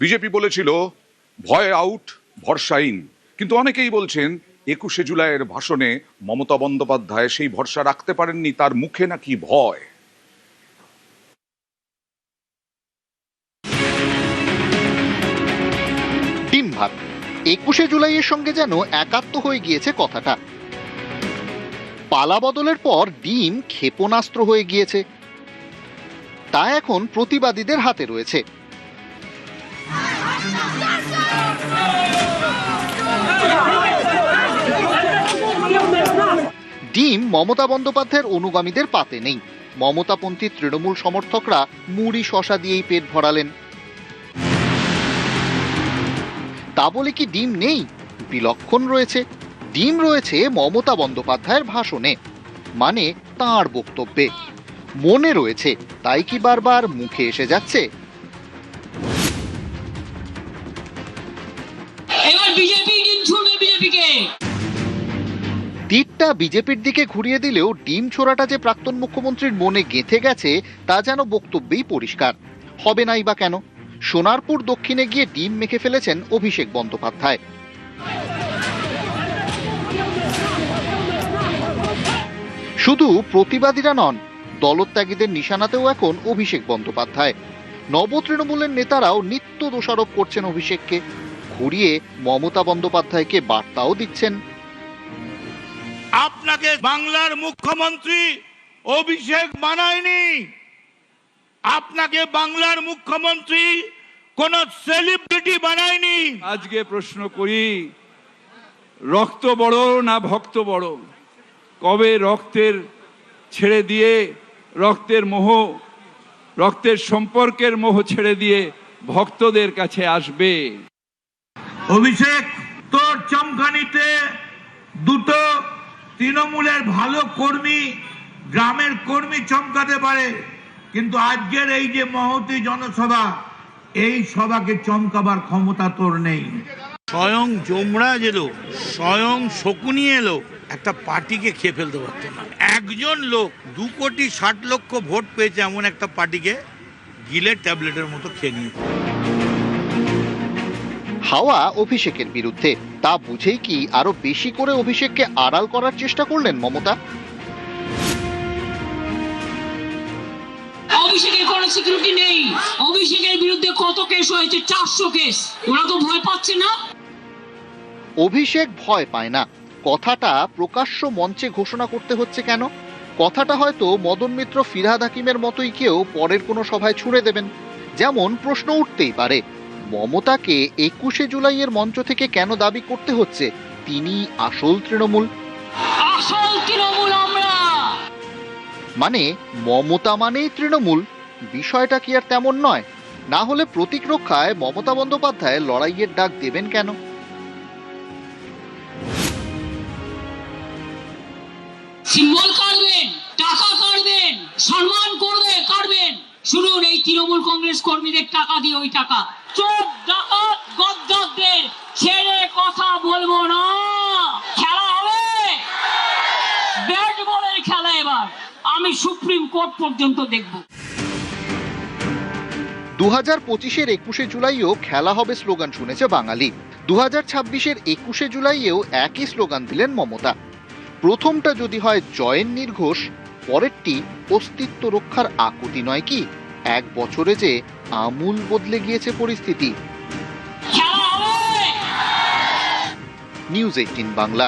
BJP বলেছিল ভয় out ভরসা ইন, কিন্তু অনেকেই বলছেন 21শে জুলাইয়ের ভাষণে মমতা বন্দ্যোপাধ্যায় সেই ভরসা রাখতে পারেননি, তার মুখে নাকি ভয়। ডিম ভাত 21শে জুলাইয়ের সঙ্গে যেন একাত্ম হয়ে গিয়েছে কথাটা। পালা বদলের পর ডিম ক্ষেপণাস্ত্র হয়ে গিয়েছে, তা এখন প্রতিবাদীদের হাতে রয়েছে। ডিম মমতা বন্দ্যোপাধ্যায়ের অনুগামীদের পাতে নেই। মমতাপন্থী তৃণমূল সমর্থকরা মুড়ি শশা দিয়েই পেট ভরালেন। তা বলে কি ডিম নেই? বিলক্ষণ রয়েছে। ডিম রয়েছে মমতা বন্দ্যোপাধ্যায়ের ভাষণে, মানে তাঁর বক্তব্যে। মনে রয়েছে, তাই কি বারবার মুখে এসে যাচ্ছে? তীরটা বিজেপির দিকে ঘুরিয়ে দিলেও ডিম ছোড়াটা যে প্রাক্তন মুখ্যমন্ত্রীর মনে গেঁথে গেছে তা যেন বক্তব্যেই পরিষ্কার। হবে নাই বা কেন? সোনারপুর দক্ষিণে গিয়ে ডিম মেখে ফেলেছেন অভিষেক বন্দ্যোপাধ্যায়। শুধু প্রতিবাদীরা নন, দলত্যাগীদের নিশানাতেও এখন অভিষেক বন্দ্যোপাধ্যায়। নব তৃণমূলের নেতারাও নিত্য দোষারোপ করছেন অভিষেককে, ঘুরিয়ে মমতা বন্দ্যোপাধ্যায়কে বার্তাও দিচ্ছেন। আপনাকে বাংলার মুখ্যমন্ত্রী অভিষেক বানায়নি, আপনাকে বাংলার মুখ্যমন্ত্রী কোন সেলিব্রিটি বানায়নি। আজকে প্রশ্ন করি, রক্ত বড় না ভক্ত বড়? কবে রক্তের ছেড়ে দিয়ে, রক্তের মোহ, রক্তের সম্পর্কের মোহ ছেড়ে দিয়ে ভক্তদের কাছে আসবে? অভিষেক, তোর চমকানিতে দুটো তৃণমূলের ভালো কর্মী, গ্রামের কর্মী চমকাতে পারে, কিন্তু আজকের এই যে মহতী জনসভা, এই সভাকে চমকাবার ক্ষমতা তোর নেই। স্বয়ং যমরাজ এলো, স্বয়ং শকুনি এলো, একটা পার্টিকে খেয়ে ফেলতে পারতো না। একজন লোক 2,60,00,000 ভোট পেয়েছে এমন একটা পার্টিকে গিলে ট্যাবলেটের মতো খেয়ে নিয়েছে। হাওয়া অভিষেকের বিরুদ্ধে, তা বুঝেই কি আরো বেশি করে অভিষেককে আড়াল করার চেষ্টা করলেন মমতা? অভিষেকের কোনো সিকিউরিটি নেই। অভিষেকের বিরুদ্ধে কত কেস হয়েছে? 400 কেস। ওরা তো ভয় পাচ্ছে না। অভিষেক ভয় পায় না, কথাটা প্রকাশ্য মঞ্চে ঘোষণা করতে হচ্ছে কেন? কথাটা হয়তো মদন মিত্র, ফিরহাদ হাকিমের মতোই কেউ পরের কোনো সভায় ছুড়ে দেবেন। যেমন প্রশ্ন উঠতেই পারে, মমতাকে 21শে জুলাইয়ের মঞ্চ থেকে কেন দাবি করতে হচ্ছে তিনি আসল তৃণমূল? আসল তৃণমূল আমরা। মানে মমতা মানেই তৃণমূল, বিষয়টা কি আর তেমন নয়? না হলে প্রতীক রক্ষায় মমতা বন্দ্যোপাধ্যায় লড়াইয়ের ডাক দেবেন কেন? সিম্বল কাটবেন, টাকা কাটবেন, সম্মান করবে কাটবেন। শুনুন, এই তৃণমূল কংগ্রেস কর্মীদের টাকা দিয়ে ওই টাকা চোর ডাকাত গদ্দারদের ছেড়ে কথা বলবো না। খেলা হবে ব্যাট বলের খেলা। এবার আমি সুপ্রিম কোর্ট পর্যন্ত দেখব। 2025-এর 21শে জুলাইও খেলা হবে স্লোগান শুনেছে বাঙালি। 2026-এর 21শে জুলাইয়েও একই স্লোগান দিলেন মমতা। প্রথমটা যদি হয় জয়ের নির্ঘোষ, পরেরটি অস্তিত্ব রক্ষার আকুতি নয় কি? এক বছরে যে আমূল বদলে গিয়েছে পরিস্থিতি। খেলা হবে। নিউজ 18 বাংলা।